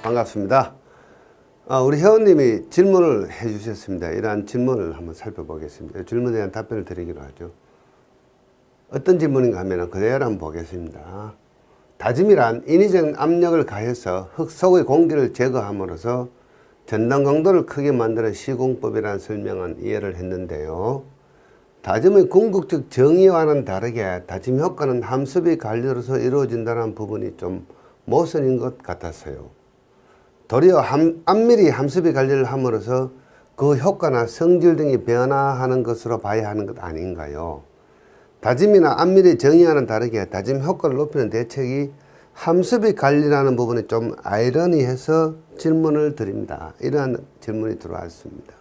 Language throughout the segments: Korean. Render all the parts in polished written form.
반갑습니다. 우리 회원님이 질문을 해주셨습니다. 이러한 질문을 한번 살펴보겠습니다. 질문에 대한 답변을 드리기로 하죠. 어떤 질문인가 하면 그대로 한번 보겠습니다. 다짐이란 인위적 압력을 가해서 흙 속의 공기를 제거함으로써 전당 강도를 크게 만드는 시공법이라는 설명은 이해를 했는데요. 다짐의 궁극적 정의와는 다르게 다짐 효과는 함수비 관리로서 이루어진다는 부분이 좀 모순인 것 같았어요. 도리어 암밀히 함수비 관리를 함으로써 그 효과나 성질 등이 변화하는 것으로 봐야 하는 것 아닌가요? 다짐이나 암밀히 정의와는 다르게 다짐 효과를 높이는 대책이 함수비 관리라는 부분이 좀 아이러니해서 질문을 드립니다. 이러한 질문이 들어왔습니다.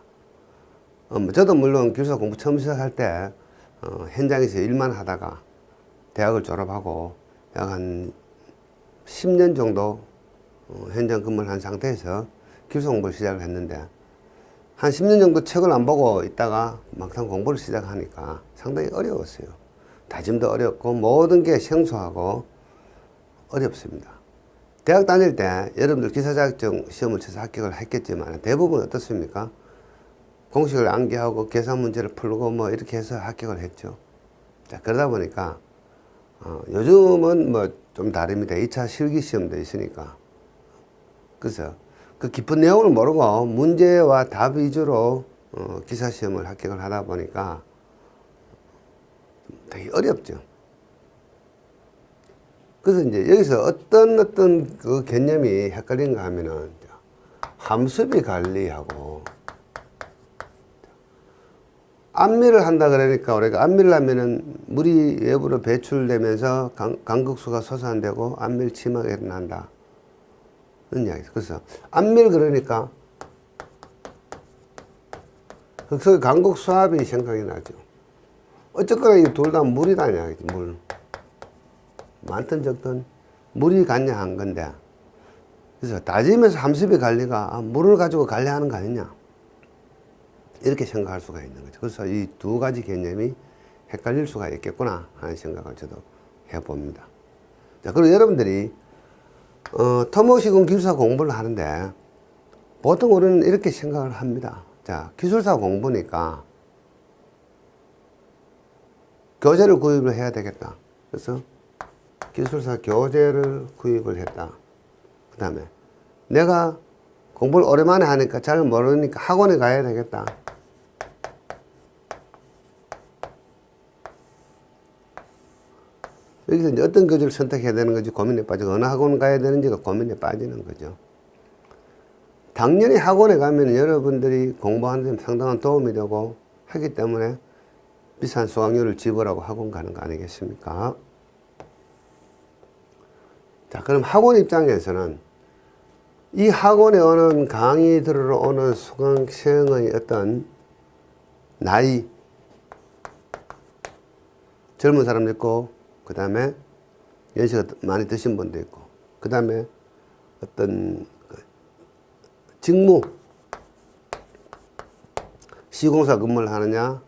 저도 물론 기술사 공부 처음 시작할 때 현장에서 일만 하다가 대학을 졸업하고 약 한 10년 정도 현장 근무를 한 상태에서 기술사 공부를 시작을 했는데 한 10년 정도 책을 안 보고 있다가 막상 공부를 시작하니까 상당히 어려웠어요. 다짐도 어렵고 모든 게 생소하고 어렵습니다. 대학 다닐 때 여러분들 기사자격증 시험을 쳐서 합격을 했겠지만 대부분 어떻습니까? 공식을 암기하고 계산 문제를 풀고 뭐 이렇게 해서 합격을 했죠. 자, 그러다 보니까 요즘은 뭐 좀 다릅니다. 2차 실기 시험도 있으니까. 그래서 그 깊은 내용을 모르고 문제와 답 위주로 기사 시험을 합격을 하다 보니까 되게 어렵죠. 그래서 이제 여기서 어떤 그 개념이 헷갈린가 하면은 함수비 관리하고 암밀을 한다 그러니까 우리가 암밀을 하면은 물이 외부로 배출되면서 강극수가 솟아내고 암밀 침하가 일어난다. 그런 이야기죠. 그래서 암밀 그러니까 흙속의 강극수압이 생각이 나죠. 어쨌거나 이 둘 다 물이다 이야기지. 물. 많든 적든 물이 관여한 건데 그래서 다짐에서 함수비 관리가 물을 가지고 관리하는 거 아니냐 이렇게 생각할 수가 있는 거죠. 그래서 이 두 가지 개념이 헷갈릴 수가 있겠구나 하는 생각을 저도 해봅니다. 자, 그리고 여러분들이 토목시공 기술사 공부를 하는데 보통 우리는 이렇게 생각을 합니다. 자, 기술사 공부니까 교재를 구입을 해야 되겠다. 그래서 기술사 교재를 구입을 했다. 그 다음에 내가 공부를 오랜만에 하니까 잘 모르니까 학원에 가야 되겠다. 여기서 이제 어떤 교재를 선택해야 되는 건지 고민에 빠지고 어느 학원 가야 되는지가 고민에 빠지는 거죠. 당연히 학원에 가면 여러분들이 공부하는 데 상당한 도움이 되고 하기 때문에 비싼 수강료를 지불하고 학원 가는 거 아니겠습니까? 자, 그럼 학원 입장에서는 이 학원에 오는 강의 들으러 오는 수강생의 어떤 나이, 젊은 사람도 있고 그 다음에 연세가 많이 드신 분도 있고 그 다음에 어떤 직무, 시공사 근무를 하느냐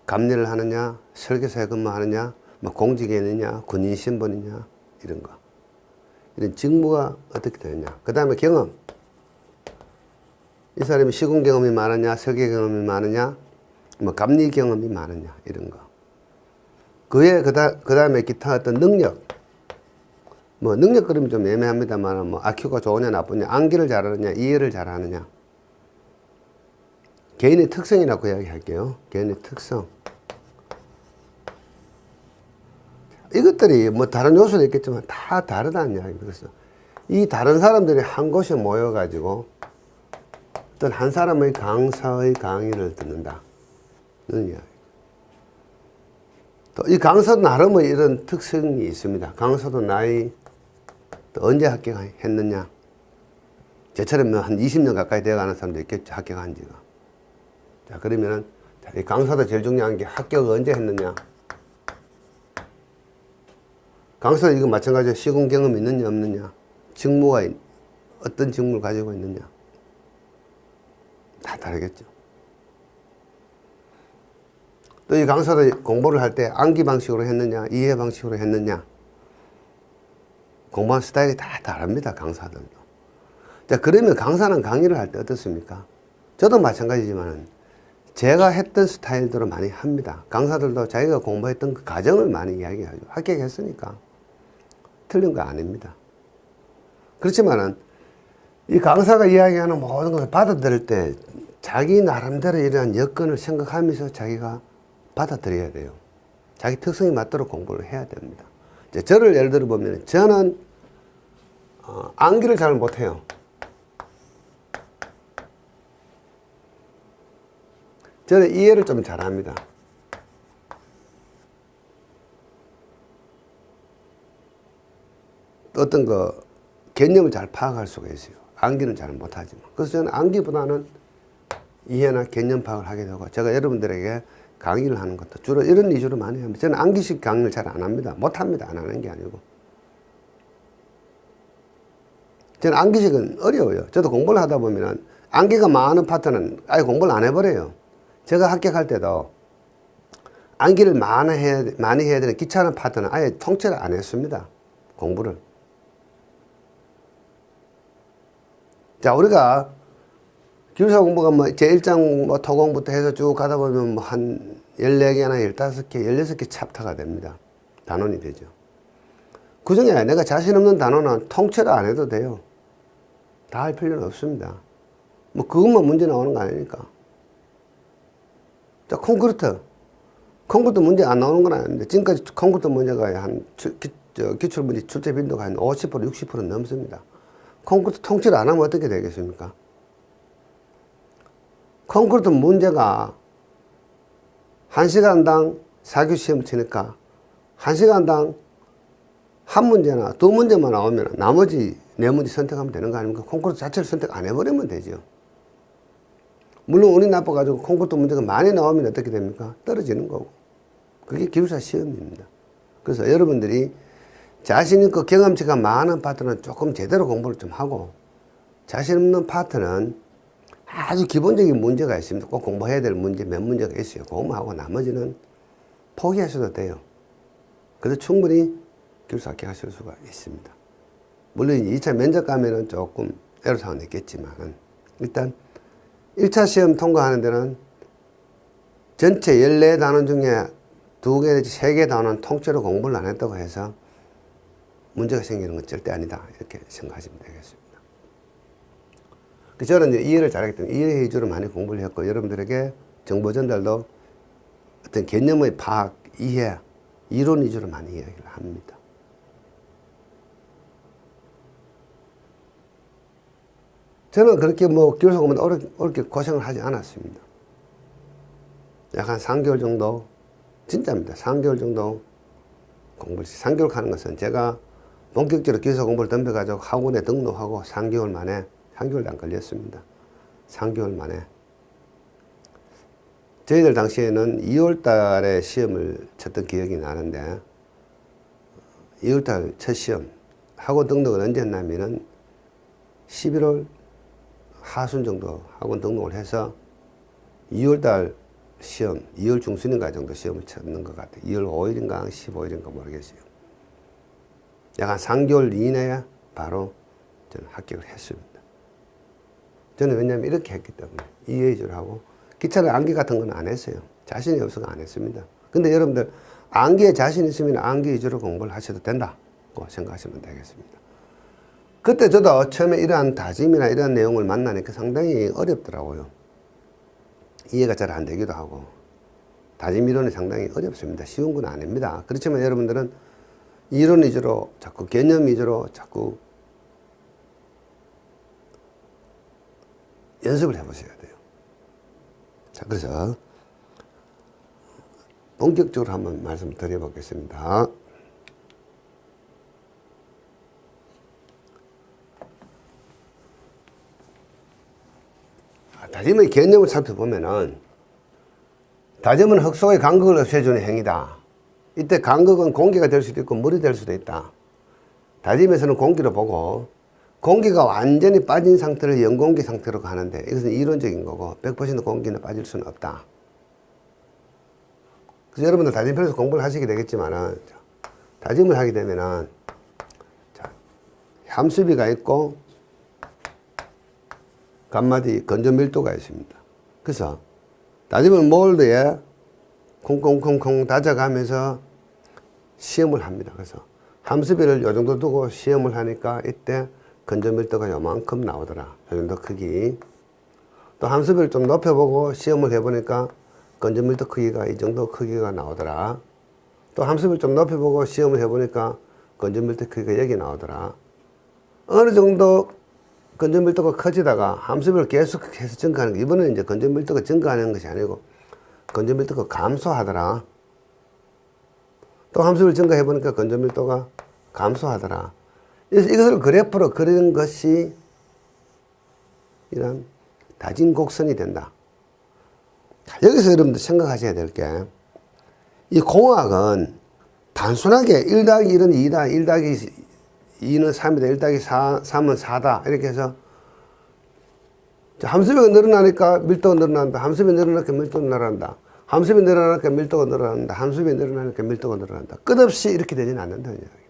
감리를 하느냐 설계사에 근무하느냐 뭐 공직에 있느냐 군인 신분이냐 이런 거 이런 직무가 어떻게 되느냐 그 다음에 경험 이 사람이 시공 경험이 많으냐 설계 경험이 많으냐 뭐 감리 경험이 많으냐 이런 거 그에 그 다음에 기타 어떤 능력 뭐 능력 그러면 좀 애매합니다만 뭐 IQ가 좋으냐 나쁘냐 암기를 잘하느냐 이해를 잘하느냐 개인의 특성이라고 이야기할게요. 개인의 특성 이것들이 뭐 다른 요소도 있겠지만 다 다르다는 이야기입니다. 그래서 이 다른 사람들이 한 곳에 모여 가지고 어떤 한 사람의 강사의 강의를 듣는다 이런 이야기. 또 이 강사도 나름의 이런 특성이 있습니다. 강사도 나이 또 언제 합격했느냐 저처럼 한 20년 가까이 되어가는 사람도 있겠죠. 합격한 지가. 자, 그러면은 이 강사도 제일 중요한 게 합격을 언제 했느냐 강사도 이거 마찬가지로 시공 경험이 있느냐 없느냐 직무가 어떤 직무를 가지고 있느냐 다 다르겠죠. 또 이 강사도 공부를 할 때 암기 방식으로 했느냐 이해 방식으로 했느냐 공부하는 스타일이 다 다릅니다. 강사들도 자, 그러면 강사는 강의를 할 때 어떻습니까? 저도 마찬가지지만 제가 했던 스타일대로 많이 합니다. 강사들도 자기가 공부했던 그 과정을 많이 이야기하죠. 합격했으니까. 틀린 거 아닙니다. 그렇지만은 이 강사가 이야기하는 모든 것을 받아들일 때 자기 나름대로 이러한 여건을 생각하면서 자기가 받아들여야 돼요. 자기 특성에 맞도록 공부를 해야 됩니다. 이제 저를 예를 들어 보면 저는 암기를 잘 못해요. 저는 이해를 좀 잘합니다. 어떤 거 개념을 잘 파악할 수가 있어요. 암기는 잘 못하지만. 그래서 저는 암기보다는 이해나 개념 파악을 하게 되고, 제가 여러분들에게 강의를 하는 것도 주로 이런 위주로 많이 합니다. 저는 암기식 강의를 잘 안 합니다. 못합니다. 안 하는 게 아니고. 저는 암기식은 어려워요. 저도 공부를 하다 보면 암기가 많은 파트는 아예 공부를 안 해버려요. 제가 합격할 때도 암기를 많이 해야 되는 귀찮은 파트는 아예 통째로 안 했습니다. 공부를. 자, 우리가 기술사 공부가 뭐 제1장 뭐 토공부터 해서 쭉 가다 보면 뭐 한 14개나 15개, 16개 챕터가 됩니다. 단원이 되죠. 그 중에 내가 자신 없는 단원은 통째로 안 해도 돼요. 다 할 필요는 없습니다. 뭐 그것만 문제 나오는 거 아니니까. 자, 콘크리트 문제 안 나오는 건 아닌데 지금까지 콘크리트 문제가 한 기출문제 출제 빈도가 한 50%, 60% 넘습니다. 콘크리트 통째로 안 하면 어떻게 되겠습니까? 콘크리트 문제가 1시간당 4교 시험 치니까 1시간당 한 문제나 두 문제만 나오면 나머지 네 문제 선택하면 되는 거 아닙니까? 콘크리트 자체를 선택 안 해버리면 되죠. 물론 운이 나빠가지고 콘크리트 문제가 많이 나오면 어떻게 됩니까? 떨어지는 거고. 그게 기술사 시험입니다. 그래서 여러분들이 자신 있고 경험치가 많은 파트는 조금 제대로 공부를 좀 하고, 자신 없는 파트는 아주 기본적인 문제가 있습니다. 꼭 공부해야 될 문제 몇 문제가 있어요. 그것만 하고 나머지는 포기하셔도 돼요. 그래서 충분히 기술사 합격하실 수가 있습니다. 물론 2차 면접 가면은 조금 애로사항은 있겠지만, 일단 1차 시험 통과하는 데는 전체 14단원 중에 2개 내지 3개 단원 통째로 공부를 안 했다고 해서 문제가 생기는 건 절대 아니다. 이렇게 생각하시면 되겠습니다. 저는 이제 이해를 잘하기 때문에 이해 위주로 많이 공부를 했고, 여러분들에게 정보 전달도 어떤 개념의 파악, 이해, 이론 위주로 많이 이야기를 합니다. 저는 그렇게 뭐 기술사 공부는 어렵게 고생을 하지 않았습니다. 약 한 3개월 정도, 진짜입니다. 3개월 정도 공부를, 3개월 하는 것은 제가 본격적으로 기술사 공부를 덤벼가지고 학원에 등록하고 3개월 만에, 3개월도 안 걸렸습니다. 3개월 만에. 저희들 당시에는 2월 달에 시험을 쳤던 기억이 나는데, 2월 달 첫 시험, 학원 등록을 언제 했냐면은 11월 하순 정도 학원 등록을 해서 2월 달 시험, 2월 중순인가 정도 시험을 쳤는 것 같아요. 2월 5일인가 15일인가 모르겠어요. 약 한 3개월 이내에 바로 저는 합격을 했습니다. 저는 왜냐하면 이렇게 했기 때문에 이해 위주로 하고, 기차를 암기 같은 건 안 했어요. 자신이 없어서 안 했습니다. 근데 여러분들 암기에 자신 있으면 암기 위주로 공부를 하셔도 된다고 생각하시면 되겠습니다. 그때 저도 처음에 이러한 다짐이나 이러한 내용을 만나니까 상당히 어렵더라고요. 이해가 잘 안 되기도 하고, 다짐 이론이 상당히 어렵습니다. 쉬운 건 아닙니다. 그렇지만 여러분들은 이론 위주로, 자꾸 개념 위주로 자꾸 연습을 해보셔야 돼요. 자, 그래서 본격적으로 한번 말씀을 드려보겠습니다. 다짐의 개념을 살펴보면은, 다짐은 흙 속의 간극을 없애주는 행위다. 이때 간극은 공기가 될 수도 있고 물이 될 수도 있다. 다짐에서는 공기로 보고, 공기가 완전히 빠진 상태를 영공기 상태로 가는데, 이것은 이론적인 거고 100% 공기는 빠질 수는 없다. 그래서 여러분들 다짐편에서 공부를 하시게 되겠지만은, 다짐을 하게 되면은, 자, 함수비가 있고 간마디 건조 밀도가 있습니다. 그래서 다지면 몰드에 콩콩콩콩 다져가면서 시험을 합니다. 그래서 함수비를 요 정도 두고 시험을 하니까 이때 건조 밀도가 요만큼 나오더라. 요 정도 크기. 또 함수비를 좀 높여보고 시험을 해보니까 건조 밀도 크기가 이 정도 크기가 나오더라. 또 함수비를 좀 높여보고 시험을 해보니까 건조 밀도 크기가 여기 나오더라. 어느 정도 건조 밀도가 커지다가 함수비를 계속해서 증가하는 거. 이번에는 이제 건조 밀도가 증가하는 것이 아니고 건조 밀도가 감소하더라. 또 함수비를 증가해보니까 건조 밀도가 감소하더라. 이것을 그래프로 그리는 것이 이런 다진 곡선이 된다. 여기서 여러분들 생각하셔야 될 게, 이 공학은 단순하게 1 더하기 1은 2다, 1 더하기 2는 3이다, 1 더하기 3은 4다. 이렇게 해서 함수비가 늘어나니까 밀도가 늘어난다. 함수비 늘어나니까 밀도가 늘어난다. 함수비 늘어나니까 밀도가 늘어난다. 함수비 늘어나니까 밀도가 늘어난다. 끝없이 이렇게 되지는 않는다는 이야기.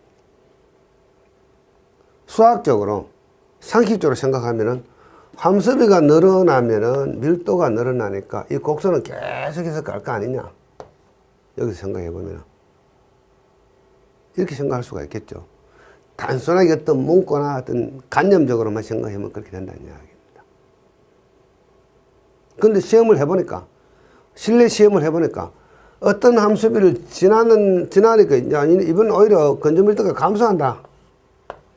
수학적으로, 상식적으로 생각하면은 함수비가 늘어나면은 밀도가 늘어나니까 이 곡선은 계속해서 갈 거 아니냐. 여기서 생각해보면. 이렇게 생각할 수가 있겠죠. 단순하게 어떤 문구나 어떤 관념적으로만 생각하면 그렇게 된다는 이야기입니다. 그런데 시험을 해보니까, 실내 시험을 해보니까 어떤 함수비를 지나니까 이번 오히려 건조 밀도가 감소한다.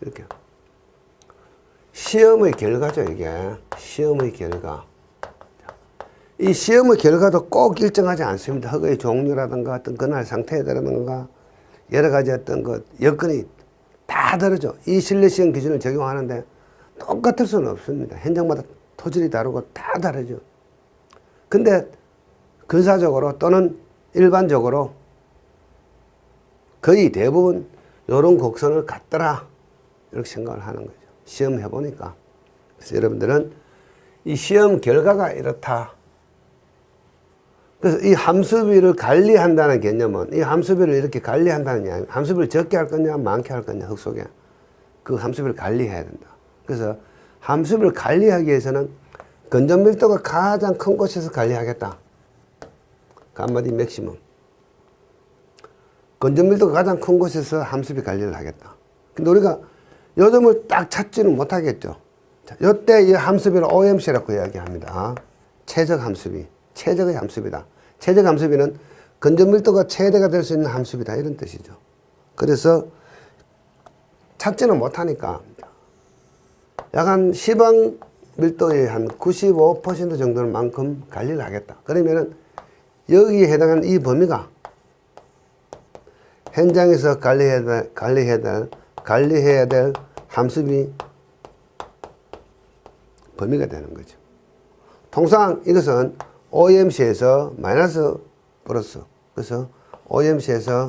이렇게. 시험의 결과죠, 이게. 시험의 결과. 이 시험의 결과도 꼭 일정하지 않습니다. 허가의 종류라든가 어떤 그날 상태라든가 여러 가지 어떤 그 여건이 다 다르죠. 이 실내 시험 기준을 적용하는데 똑같을 수는 없습니다. 현장마다 토질이 다르고 다 다르죠. 근데 근사적으로 또는 일반적으로 거의 대부분 이런 곡선을 갖더라. 이렇게 생각을 하는 거죠. 시험 해보니까. 그래서 여러분들은 이 시험 결과가 이렇다. 그래서 이 함수비를 관리한다는 개념은 이 함수비를 이렇게 관리한다는 이야기. 함수비를 적게 할 거냐, 많게 할 거냐, 흙 속에. 그 함수비를 관리해야 된다. 그래서 함수비를 관리하기 위해서는 건조 밀도가 가장 큰 곳에서 관리하겠다. 그 한마디 맥시멈. 건조 밀도가 가장 큰 곳에서 함수비 관리를 하겠다. 근데 우리가 요점을 딱 찾지는 못하겠죠. 자, 요때 이 함수비를 OMC라고 이야기합니다. 최적 함수비. 최적의 함수비다. 최적 함수비는 건조 밀도가 최대가 될 수 있는 함수비다. 이런 뜻이죠. 그래서 찾지는 못하니까 약 한 시방 밀도의 한 95% 정도는 만큼 관리를 하겠다. 그러면은 여기에 해당하는 이 범위가 현장에서 관리해야 될 함수비 범위가 되는 거죠. 통상 이것은 OMC에서 마이너스 플러스, 그래서 OMC에서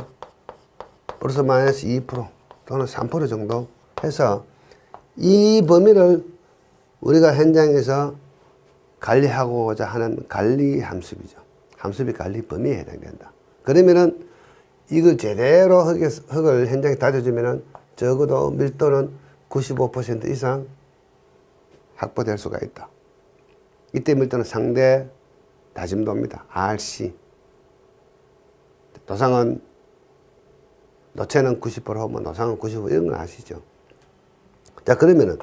플러스 마이너스 2% 또는 3% 정도 해서 이 범위를 우리가 현장에서 관리하고자 하는 관리 함수비죠. 함수비 관리 범위에 해당된다. 그러면은 이걸 제대로 흙을 현장에 다져주면은 적어도 밀도는 95% 이상 확보될 수가 있다. 이때 밀도는 상대 다짐도입니다. RC. 노상은, 노체는 90%, 노상은 95% 이런 건 아시죠? 자, 그러면은